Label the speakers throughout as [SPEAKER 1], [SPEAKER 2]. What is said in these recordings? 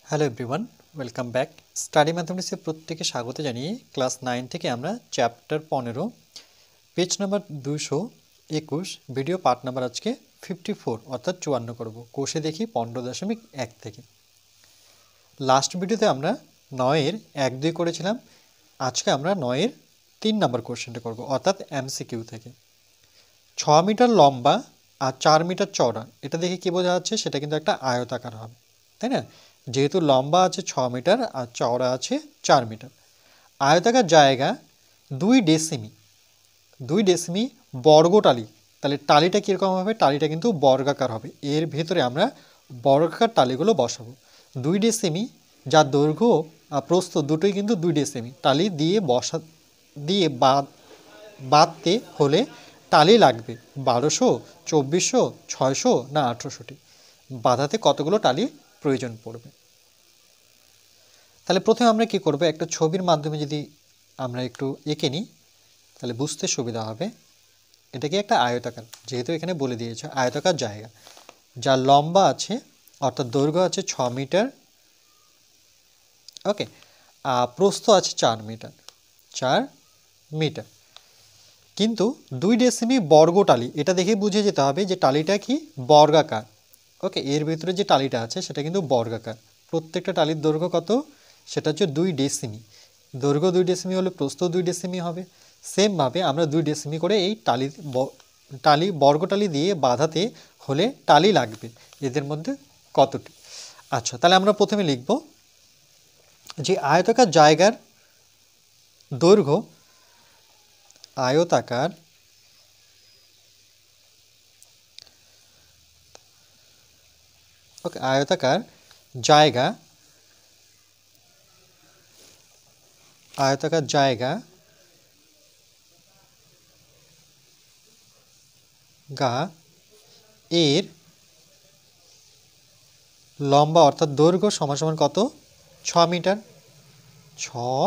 [SPEAKER 1] Hello everyone, welcome back. Study ম্যাথমেটিক্সে প্রত্যেকে স্বাগত জানিয়ে ক্লাস 9 থেকে আমরা chapter 15 page number 221 video part number আজকে 54 অর্থাৎ 54 করব। কোষে দেখি 15.1 থেকে। লাস্ট ভিডিওতে আমরা 9-এর 1-2 করেছিলাম। আজকে আমরা 9-এর 3 নাম্বার কোশ্চেনটা করব অর্থাৎ এমসিকিউ থেকে। 6 মিটার লম্বা আর 4 মিটার চওড়া, এটা দেখে কি বোঝা যাচ্ছে? সেটা কিন্তু একটা আয়তাকার হবে, তাই না? যেহেতু লম্বা আছে 6 মিটার আর চওড়া আছে 4 মিটার। আয়তাকার জায়গা 2 ডেসিমি বর্গ টালি। তাহলে টালিটা কীরকম হবে? টালিটা কিন্তু বর্গাকার হবে। এর ভেতরে আমরা বর্গাকার টালিগুলো বসাবো। 2 ডেসিমি, যার দৈর্ঘ্য আর প্রস্থ দুটোই কিন্তু 2 ডেসিমি। টালি দিয়ে বাঁধতে হলে টালি লাগবে 1200, 2400, 600 না 1800টি। বাঁধাতে কতগুলো টালি প্রয়োজন পড়বে? তাহলে প্রথমে আমরা কি করব, একটা ছবির মাধ্যমে যদি আমরা একটু এঁকে নিই তাহলে বুঝতে সুবিধা হবে। এটা কি একটা আয়তাকার, যেহেতু এখানে বলে দিয়েছে আয়তাকার জায়গা, যার লম্বা আছে অর্থাৎ দৈর্ঘ্য আছে 6 মিটার, ওকে, আর প্রস্থ আছে 4 মিটার, 4 মিটার। কিন্তু 2 ডেসিমি বর্গ টালি, এটা দেখে বুঝে যেতে হবে যে টালিটা কি বর্গাকার। ওকে, এর ভিতরে যে টালিটা আছে সেটা কিন্তু বর্গাকার। প্রত্যেকটা টালির দৈর্ঘ্য কত? সেটা হচ্ছে 2 ডেসিমি। দৈর্ঘ্য 2 ডেসিমি হলে প্রস্থ 2 ডেসিমি হবে। সেমভাবে আমরা 2 ডেসিমি করে এই টালি বর্গটালি দিয়ে বাঁধাতে হলে টালি লাগবে এদের মধ্যে কতটি। আচ্ছা, তাহলে আমরা প্রথমে লিখব যে আয়তাকার জায়গার দৈর্ঘ্য, আয়তাকার ওকে, আয়তাকার জায়গা গা এর লম্বা অর্থাৎ দৈর্ঘ্য সমান সমান কত? 6 মিটার, 6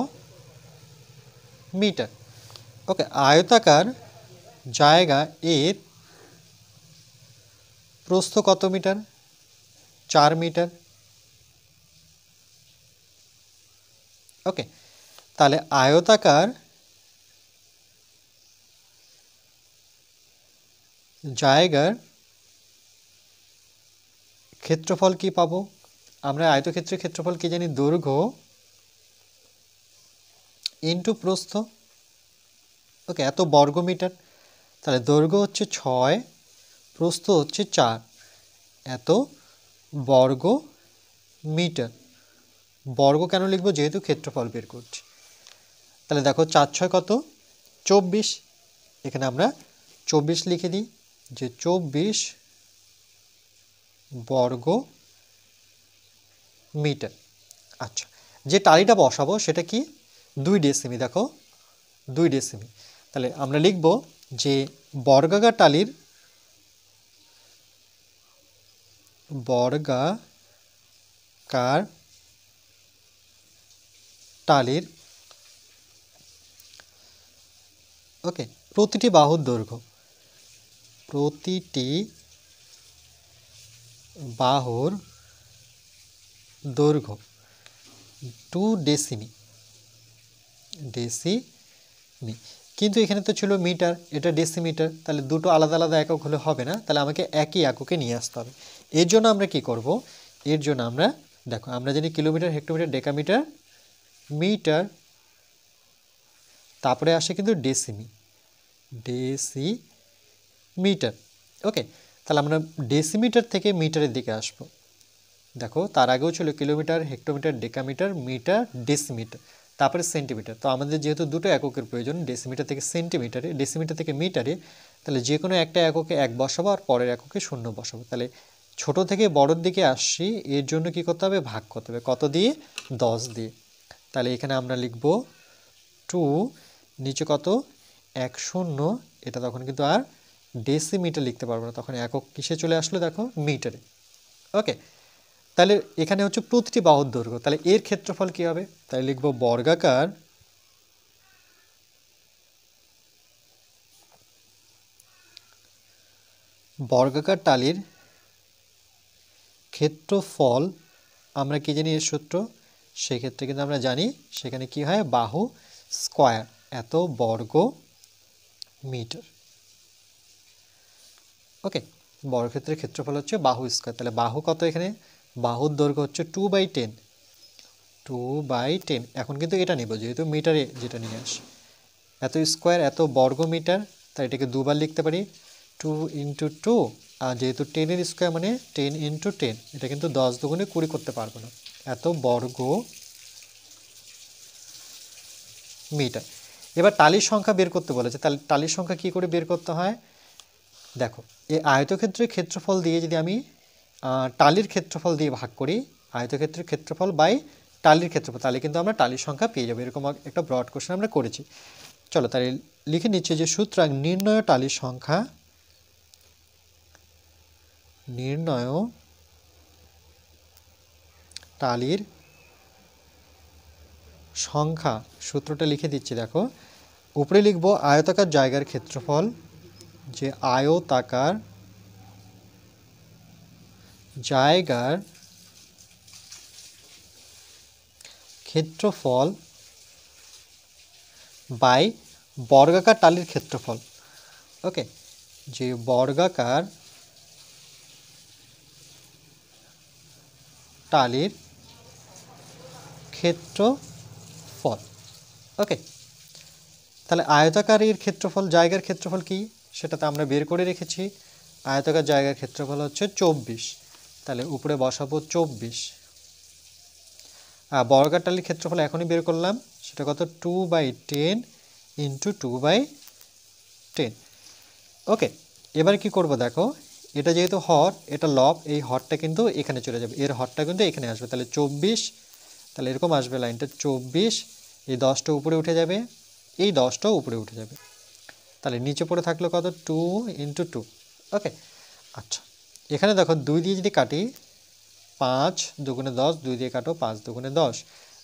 [SPEAKER 1] মিটার। ওকে, আয়তাকার জায়গা এর প্রস্থ কত মিটার? 4 মিটার। ওকে, তাহলে আয়তাকার জায়গার ক্ষেত্রফল কি পাবো? আমরা আয়তক্ষেত্রের ক্ষেত্রফল কি জানি? দৈর্ঘ্য ইন্টু প্রস্থ। ওকে, এত বর্গ মিটার। তাহলে দৈর্ঘ্য হচ্ছে 6, প্রস্থ হচ্ছে 4, এত বর্গ মিটার। বর্গ কেন লিখবো? যেহেতু ক্ষেত্রফল বের করছি। তাহলে দেখো 4 6 কত? 24। এখানে আমরা 24 লিখে দিই যে 24 বর্গ মিটার। আচ্ছা, যে টালিটা বসাবো সেটা কি? 2 ডেসিমি। দেখো 2 ডেসিমি। তাহলে আমরা লিখব যে বর্গাকার টালির ওকে প্রতিটি বাহুর দৈর্ঘ্য, প্রতিটি বাহুর দৈর্ঘ্য 2 ডেসিমি। কিন্তু এখানে তো ছিল মিটার, এটা ডেসিমিটার, তাহলে দুটো আলাদা আলাদা একক হলে হবে না, তাহলে আমাকে একই এককে নিয়ে আসতে হবে। এর জন্য আমরা কি করব? এর জন্য আমরা দেখো, আমরা জানি কিলোমিটার, হেক্টোমিটার, ডেকামিটার, মিটার, তারপরে আসে কিন্তু ডেসিমিটার। ওকে, তাহলে আমরা ডেসিমিটার থেকে মিটারের দিকে আসবো। দেখো তার আগেও ছিল kilometre, hectometre, decametre, metre, decimetre, তারপরে সেন্টিমিটার। তো আমাদের যেহেতু দুটো এককের প্রয়োজন, ডেসিমিটার থেকে সেন্টিমিটারে, ডেসিমিটার থেকে মিটারে, তাহলে যে কোনো একটা এককে 1 বসাবো আর পরের এককে 0 বসাবো। তাহলে ছোট থেকে বড়োর দিকে আসছি, এর জন্য কি করতে হবে? ভাগ করতে হবে। কত দিয়ে? 10 দিয়ে। তাহলে এখানে আমরা লিখব 2, নিচে কত? 1 0। এটা তখন কিন্তু আর ডেসিমিটার লিখতে পারবো না, তখন একক কিসে চলে আসলো? দেখো মিটারে। ওকে, তাহলে এখানে হচ্ছে প্রতিটি বাহুর দৈর্ঘ্য, তাহলে এর ক্ষেত্রফল কি হবে? তাহলে লিখব বর্গাকার টালির ক্ষেত্রফল আমরা কি জানি এর সূত্র, সেক্ষেত্রে কিন্তু আমরা জানি সেখানে কি হয়, বাহু স্কয়ার এত বর্গ মিটার। ওকে, বর্গক্ষেত্রের ক্ষেত্রফল হচ্ছে বাহু স্কয়ার। তাহলে বাহু কত, এখানে বাহুর দৈর্ঘ্য হচ্ছে 2/10, 2/10। এখন কিন্তু এটা নিব যেহেতু মিটারে যেটা নিয়ে আসে, এত স্কোয়ার এত বর্গ মিটার, তাই এটাকে দুবার লিখতে পারি 2 × 2, আর যেহেতু 10-এর স্কোয়ার মানে 10 × 10, এটা কিন্তু 10 দুগুণে 20 করতে পারবো না, এত বর্গ মিটার। এবার টালির সংখ্যা বের করতে বলেছে, তাহলে টালির সংখ্যা কি করে বের করতে হয়, দেখো এই আয়তক্ষেত্রের ক্ষেত্রফল দিয়ে যদি আমি টালির ক্ষেত্রফল দিয়ে ভাগ করি, আয়তক্ষেত্রের ক্ষেত্রফল বাই টালির ক্ষেত্রফল, তাহলে কিন্তু আমরা টালির সংখ্যা পেয়ে যাবো। এরকম একটা ব্রড কোশ্চেন আমরা করেছি। চলো তাহলে লিখে নিচ্ছে যে সুতরাং নির্ণয় টালির সংখ্যা, নির্ণয় টালির সংখ্যা, সূত্রটা লিখে দিচ্ছি দেখো, উপরে লিখব আয়তাকার জায়গার ক্ষেত্রফল, যে আয়তাকার জায়গার ক্ষেত্রফল বাই বর্গাকার টালির ক্ষেত্রফল। ওকে, যে বর্গাকার টালির ক্ষেত্রফল। ওকে, তাহলে আয়তাকারের ক্ষেত্রফল, জায়গার ক্ষেত্রফল কি সেটাতে আমরা বের করে রেখেছি, আয়তাকার জায়গার ক্ষেত্রফল হচ্ছে 24, তাহলে উপরে বসাবো 24। আর বর্গাকার টালির ক্ষেত্রফল এখনই বের করলাম, সেটা কত, 2/10 × 2/10। ওকে, এবার কি করব দেখো, এটা যেহেতু হর, এটা লব, এই হরটা কিন্তু এখানে চলে যাবে, এর হরটা কিন্তু এখানে আসবে, তাহলে 24, তাহলে এরকম আসবে লাইনটা 24, এই 10টা উপরে উঠে যাবে, এই 10টাও উপরে উঠে যাবে, তাহলে নিচে পড়ে থাকলো কত, 2 × 2। ওকে, আচ্ছা এখানে দেখো 2 দিয়ে যদি কাটি, 5 দুগুণে 10, 2 দিয়ে কাটো 5 দুগুণে 10,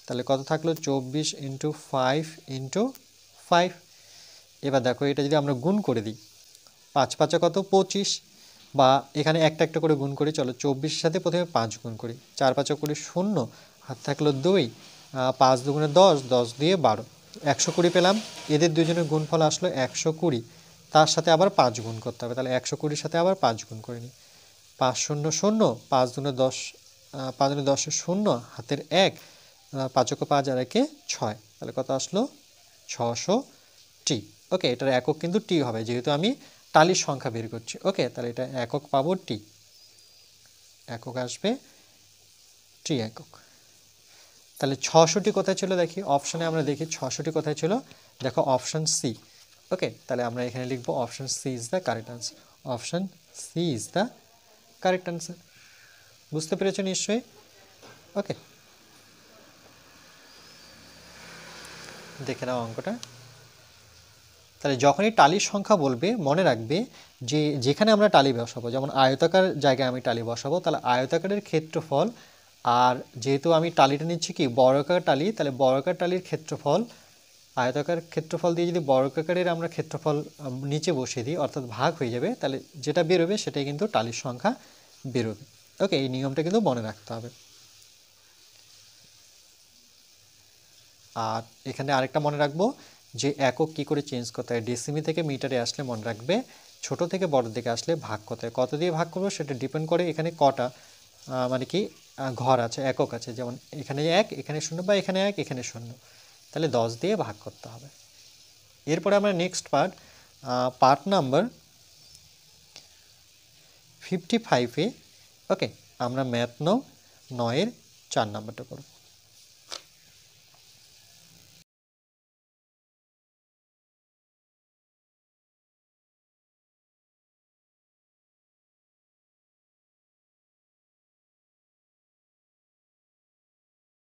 [SPEAKER 1] তাহলে কত থাকলো, 24 × 5 × 5। এবার দেখো এটা যদি আমরা গুণ করে দিই, 5 5 কত, 25, বা এখানে একটা একটা করে গুণ করি, চলো 24-এর সাথে প্রথমে 5 গুণ করি, 4 5 করি 0, হাত থাকলো 2, 5 দুগুণে 10, 10 দিয়ে 12, 120 পেলাম। এদের দুজনের গুণফল আসলো 120, তার সাথে আবার 5 গুণ করতে হবে, তাহলে 120-এর সাথে আবার 5 গুণ করে নিই, 5 0 0, 5 দুগুণে 10, 5 দুগুণে 10 0, হাতের 1, 5 5 আর 1 6, তাহলে কত আসলো, 600 টি। ওকে, এটার একক কিন্তু টি হবে, যেহেতু আমি টালির সংখ্যা বের করছি। ওকে, তাহলে এটা একক পাবো টি, একক আসবে টি একক। তাহলে 600টি কোথায় ছিল দেখি, অপশানে আমরা দেখি 600টি কোথায় ছিল, দেখো অপশান সি। ওকে, তাহলে আমরা এখানে লিখবো option C is the correct answer, option C is the correct answer. বুঝতে পেরেছো নিশ্চয়ই? ওকে, দেখে নাও অঙ্কটা। তাহলে যখনই টালির সংখ্যা বলবে মনে রাখবে যে যেখানে আমরা টালি বসাবো, যেমন আয়তাকার জায়গায় আমি টালি বসাবো, তাহলে আয়তাকারের ক্ষেত্রফল, আর যেহেতু আমি টালিটা নিচ্ছি কি বর্গাকার টালি, তাহলে বর্গাকার টালির ক্ষেত্রফল, আয়তাকার ক্ষেত্রফল দিয়ে যদি বর্গাকারের আমরা ক্ষেত্রফল নিচে বসিয়ে দিই, অর্থাৎ ভাগ হয়ে যাবে, তাহলে যেটা বেরোবে সেটাই কিন্তু টালির সংখ্যা বেরোবে। ওকে, এই নিয়মটা কিন্তু মনে রাখতে হবে। আর এখানে আরেকটা মনে রাখবো যে একক কি করে চেঞ্জ করতে হয়, ডেসিমি থেকে মিটারে আসলে মনে রাখবে ছোট থেকে বড় দিকে আসলে ভাগ করতে হয়, কত দিয়ে ভাগ করবো সেটা ডিপেন্ড করে এখানে কটা মানে কি ঘর আছে, একক আছে, যেমন এখানে 1, এখানে 0, বা এখানে 1, এখানে 0, তাহলে 10 দিয়ে ভাগ করতে হবে। এরপরে আমরা নেক্সট পার্ট নাম্বার 55-এ, ওকে আমরা ম্যাথ 9-এর 4 নাম্বারটা করব।